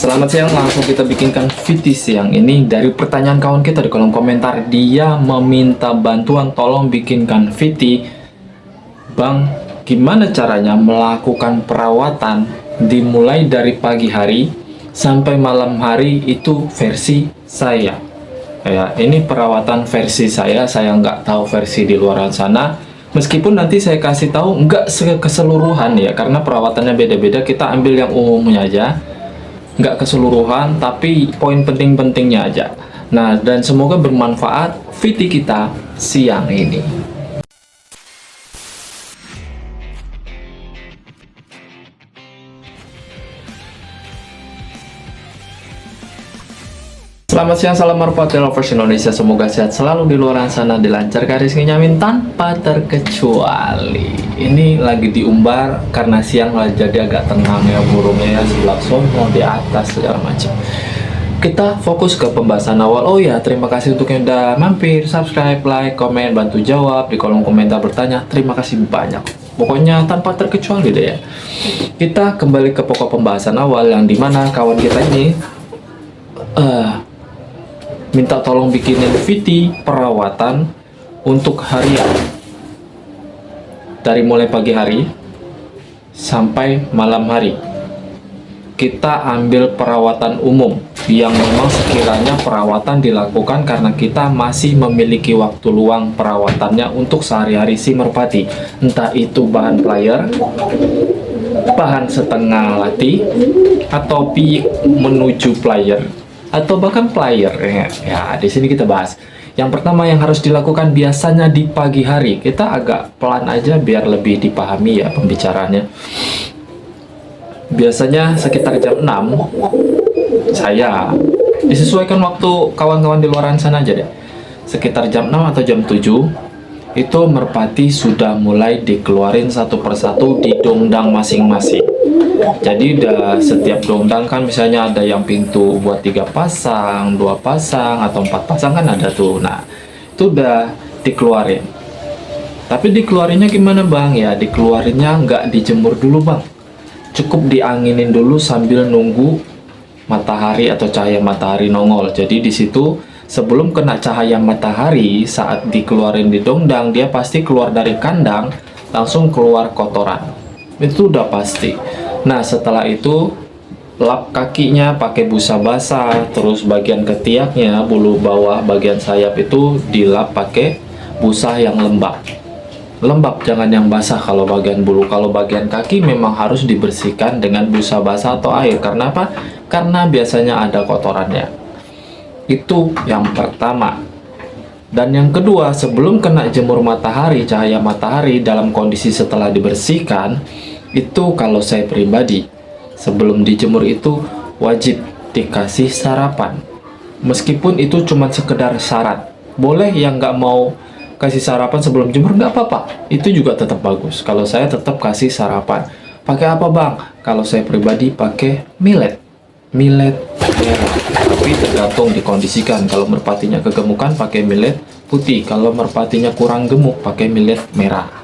Selamat siang, langsung kita bikinkan VT siang ini dari pertanyaan kawan kita di kolom komentar. Dia meminta bantuan tolong bikinkan VT. Bang, gimana caranya melakukan perawatan dimulai dari pagi hari sampai malam hari itu versi saya. Ya, ini perawatan versi saya nggak tahu versi di luar sana. Meskipun nanti saya kasih tahu nggak keseluruhan ya, karena perawatannya beda-beda. Kita ambil yang umumnya aja, nggak keseluruhan, tapi poin penting-pentingnya aja. Nah, dan semoga bermanfaat VT kita siang ini. Selamat siang, salam merpati lovers Indonesia. Semoga sehat selalu di luar sana, dilancarkan rezekinya amin tanpa terkecuali. Ini lagi diumbar karena siang lah, jadi agak tenang ya burungnya ya, sebelah sono di atas segala macam. Kita fokus ke pembahasan awal. Oh ya, terima kasih untuk yang udah mampir, subscribe, like, komen, bantu jawab di kolom komentar, bertanya. Terima kasih banyak. Pokoknya tanpa terkecuali deh ya. Kita kembali ke pokok pembahasan awal yang dimana kawan kita ini minta tolong bikinin VT perawatan untuk harian dari mulai pagi hari sampai malam hari. Kita ambil perawatan umum yang memang sekiranya perawatan dilakukan karena kita masih memiliki waktu luang perawatannya untuk sehari-hari si merpati, entah itu bahan plier, bahan setengah latih, atau piik menuju plier, atau bahkan plier ya. Di sini kita bahas yang pertama yang harus dilakukan biasanya di pagi hari. Kita agak pelan aja biar lebih dipahami ya pembicaraannya. Biasanya sekitar jam 6 saya disesuaikan waktu kawan-kawan di luar sana aja deh, sekitar jam 6 atau jam 7 itu merpati sudah mulai dikeluarin satu persatu di dongdang masing-masing. Jadi udah setiap dongdang kan misalnya ada yang pintu buat 3 pasang, 2 pasang, atau 4 pasang kan ada tuh. Nah, itu udah dikeluarin. Tapi dikeluarinnya gimana bang? Ya dikeluarinnya nggak dijemur dulu bang. Cukup dianginin dulu sambil nunggu matahari atau cahaya matahari nongol. Jadi di situ sebelum kena cahaya matahari saat dikeluarin di dongdang, dia pasti keluar dari kandang langsung keluar kotoran. Itu udah pasti. Nah, setelah itu lap kakinya pakai busa basah, terus bagian ketiaknya, bulu bawah, bagian sayap itu dilap pakai busa yang lembab. Lembab, jangan yang basah kalau bagian bulu. Kalau bagian kaki memang harus dibersihkan dengan busa basah atau air. Karena apa? Karena biasanya ada kotorannya. Itu yang pertama. Dan yang kedua, sebelum kena jemur matahari, cahaya matahari dalam kondisi setelah dibersihkan, itu kalau saya pribadi sebelum dijemur itu wajib dikasih sarapan. Meskipun itu cuma sekedar syarat, boleh yang nggak mau kasih sarapan sebelum jemur nggak apa-apa, itu juga tetap bagus. Kalau saya tetap kasih sarapan. Pakai apa bang? Kalau saya pribadi pakai millet merah, tapi tergantung dikondisikan. Kalau merpatinya kegemukan pakai millet putih, kalau merpatinya kurang gemuk pakai millet merah.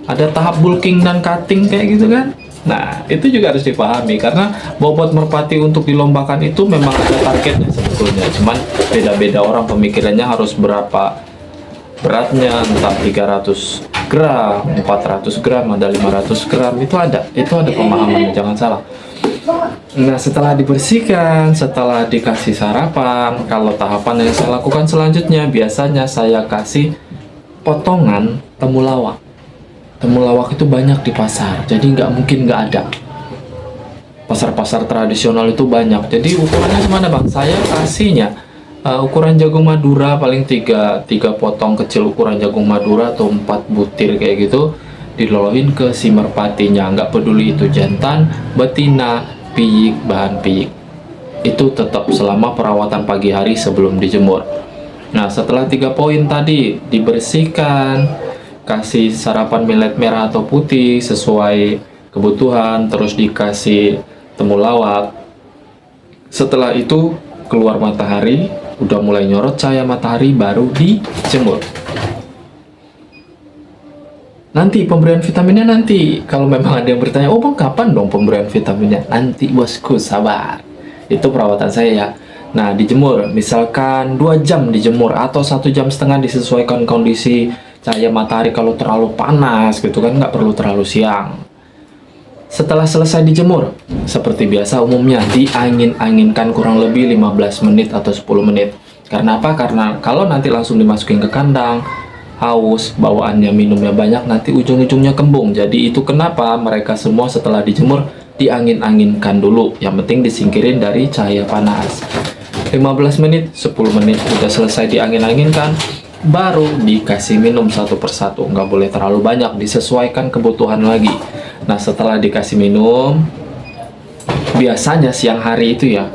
Ada tahap bulking dan cutting kayak gitu kan. Nah, itu juga harus dipahami karena bobot merpati untuk dilombakan itu memang ada targetnya sebetulnya. Cuman beda-beda orang pemikirannya harus berapa beratnya, entah 300 gram, 400 gram, ada 500 gram, itu ada pemahamannya, jangan salah. Nah, setelah dibersihkan, setelah dikasih sarapan, kalau tahapan yang saya lakukan selanjutnya biasanya saya kasih potongan temulawak. Temulawak itu banyak di pasar, jadi nggak mungkin nggak ada. Pasar-pasar tradisional itu banyak. Jadi ukurannya gimana bang? Saya kasihnya ukuran jagung madura, paling 3 potong kecil ukuran jagung madura atau 4 butir kayak gitu, dilolohin ke si merpatinya. Nggak peduli itu jantan, betina, piik, bahan piik. Itu tetap selama perawatan pagi hari sebelum dijemur. Nah, setelah 3 poin tadi dibersihkan, kasih sarapan millet merah atau putih sesuai kebutuhan, terus dikasih temulawak. Setelah itu keluar matahari, udah mulai nyorot cahaya matahari, baru dijemur. Nanti pemberian vitaminnya nanti. Kalau memang ada yang bertanya, oh bang kapan dong pemberian vitaminnya? Nanti bosku, sabar. Itu perawatan saya ya. Nah, dijemur, misalkan 2 jam dijemur atau 1,5 jam disesuaikan kondisi cahaya matahari. Kalau terlalu panas gitu kan, nggak perlu terlalu siang. Setelah selesai dijemur, seperti biasa umumnya diangin-anginkan kurang lebih 15 menit atau 10 menit. Karena apa? Karena kalau nanti langsung dimasukin ke kandang, haus, bawaannya minumnya banyak, nanti ujung-ujungnya kembung. Jadi itu kenapa mereka semua setelah dijemur diangin-anginkan dulu. Yang penting disingkirin dari cahaya panas. 15 menit, 10 menit udah selesai diangin-anginkan, baru dikasih minum satu persatu. Nggak boleh terlalu banyak, disesuaikan kebutuhan lagi. Nah, setelah dikasih minum, biasanya siang hari itu ya,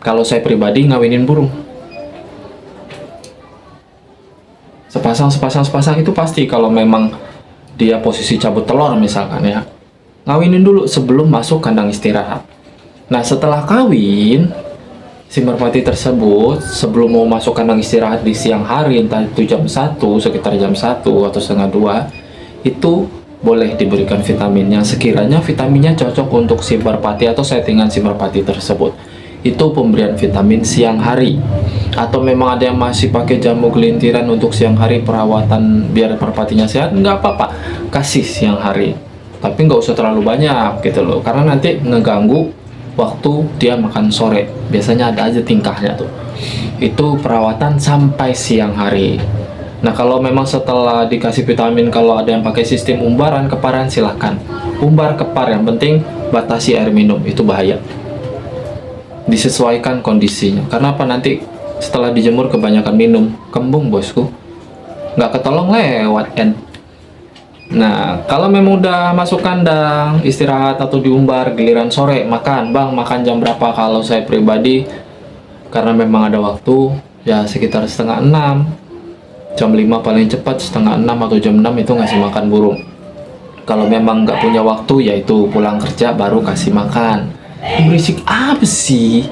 kalau saya pribadi ngawinin burung. Sepasang itu pasti kalau memang dia posisi cabut telur misalkan ya. Ngawinin dulu sebelum masuk kandang istirahat. Nah, setelah kawin, si merpati tersebut sebelum mau masuk kandang istirahat di siang hari, entah itu jam 1, sekitar jam 1 atau setengah 2, itu boleh diberikan vitaminnya sekiranya vitaminnya cocok untuk si merpati atau settingan si merpati tersebut. Itu pemberian vitamin siang hari. Atau memang ada yang masih pakai jamu gelintiran untuk siang hari perawatan biar merpatinya sehat, nggak apa-apa, kasih siang hari. Tapi nggak usah terlalu banyak gitu loh, karena nanti ngeganggu waktu dia makan sore. Biasanya ada aja tingkahnya tuh. Itu perawatan sampai siang hari. Nah, kalau memang setelah dikasih vitamin, kalau ada yang pakai sistem umbaran, keparan, silahkan. Umbar, kepar, yang penting batasi air minum, itu bahaya. Disesuaikan kondisinya. Karena apa? Nanti setelah dijemur kebanyakan minum, kembung bosku. Nggak ketolong lewat end. Nah, kalau memang udah masuk kandang, istirahat atau diumbar, giliran sore, makan. Bang, makan jam berapa? Kalau saya pribadi, karena memang ada waktu, ya sekitar setengah 6. Jam 5 paling cepat, setengah 6 atau jam 6 itu ngasih makan burung. Kalau memang nggak punya waktu, yaitu pulang kerja baru kasih makan. Berisik apa sih?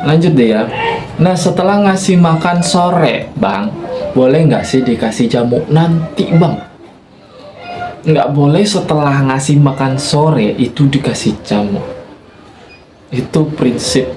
Lanjut deh ya. Nah, setelah ngasih makan sore, bang, boleh nggak sih dikasih jamu nanti, bang? Nggak boleh setelah ngasih makan sore itu dikasih jamu. Itu prinsip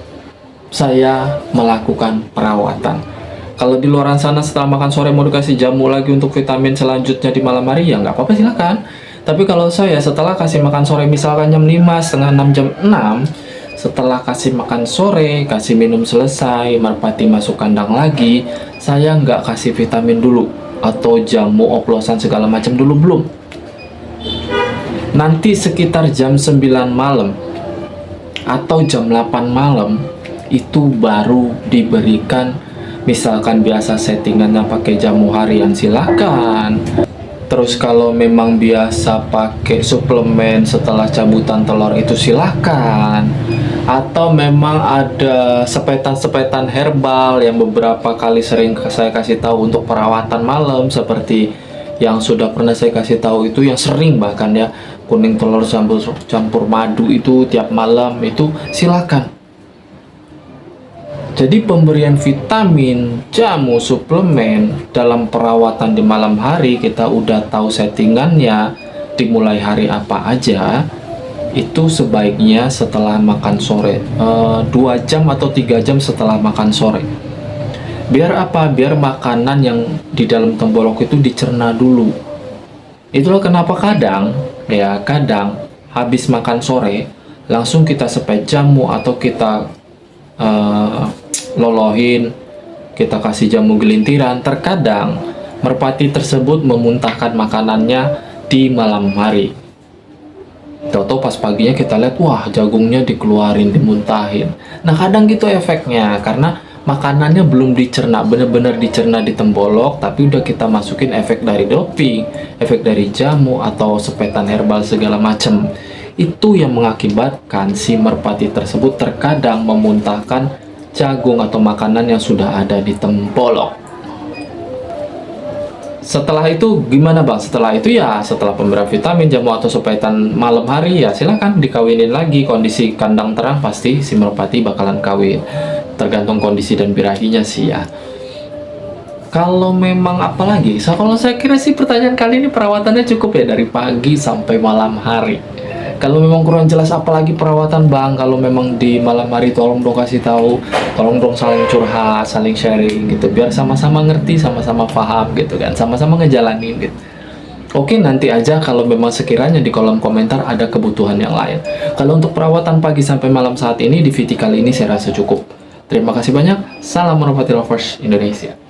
saya melakukan perawatan. Kalau di luar sana setelah makan sore mau dikasih jamu lagi untuk vitamin selanjutnya di malam hari, ya nggak apa-apa, silakan. Tapi kalau saya setelah kasih makan sore misalkan jam 5, setengah 6, jam 6, setelah kasih makan sore, kasih minum selesai, merpati masuk kandang lagi, saya nggak kasih vitamin dulu atau jamu oplosan segala macam dulu, belum. Nanti sekitar jam 9 malam atau jam 8 malam itu baru diberikan. Misalkan biasa settingannya pakai jamu harian, silakan. Terus kalau memang biasa pakai suplemen setelah cabutan telur itu silakan. Atau memang ada sepetan-sepetan herbal yang beberapa kali sering saya kasih tahu untuk perawatan malam, seperti yang sudah pernah saya kasih tahu itu, yang sering bahkan ya, kuning telur campur madu itu tiap malam, itu silakan. Jadi pemberian vitamin, jamu, suplemen dalam perawatan di malam hari kita udah tahu settingannya, dimulai hari apa aja, itu sebaiknya setelah makan sore, 2 jam atau 3 jam setelah makan sore. Biar apa? Biar makanan yang di dalam tembolok itu dicerna dulu. Itulah kenapa kadang habis makan sore langsung kita sepet jamu atau kita lolohin, kita kasih jamu gelintiran. Terkadang merpati tersebut memuntahkan makanannya di malam hari. Tahu-tahu pas paginya kita lihat, wah jagungnya dikeluarin, dimuntahin. Nah, kadang gitu efeknya, karena makanannya belum dicerna, benar-benar dicerna di tembolok, tapi udah kita masukin efek dari doping, efek dari jamu atau sepetan herbal segala macam. Itu yang mengakibatkan si merpati tersebut terkadang memuntahkan jagung atau makanan yang sudah ada di tembolok. Setelah itu gimana bang? Setelah itu ya, setelah pemberian vitamin, jamu atau sepetan malam hari, ya silakan dikawinin lagi. Kondisi kandang terang pasti si merpati bakalan kawin, tergantung kondisi dan birahinya sih ya. Kalau memang kalau saya kira sih pertanyaan kali ini perawatannya cukup ya, dari pagi sampai malam hari. Kalau memang kurang jelas apalagi perawatan Bang, kalau memang di malam hari tolong dong kasih tahu, tolong dong saling curhat, saling sharing gitu, biar sama-sama ngerti, sama-sama paham gitu kan, sama-sama ngejalanin gitu. Oke, nanti aja kalau memang sekiranya di kolom komentar ada kebutuhan yang lain. Kalau untuk perawatan pagi sampai malam saat ini di VT kali ini saya rasa cukup. Terima kasih banyak. Salam Merpati Lovers Indonesia.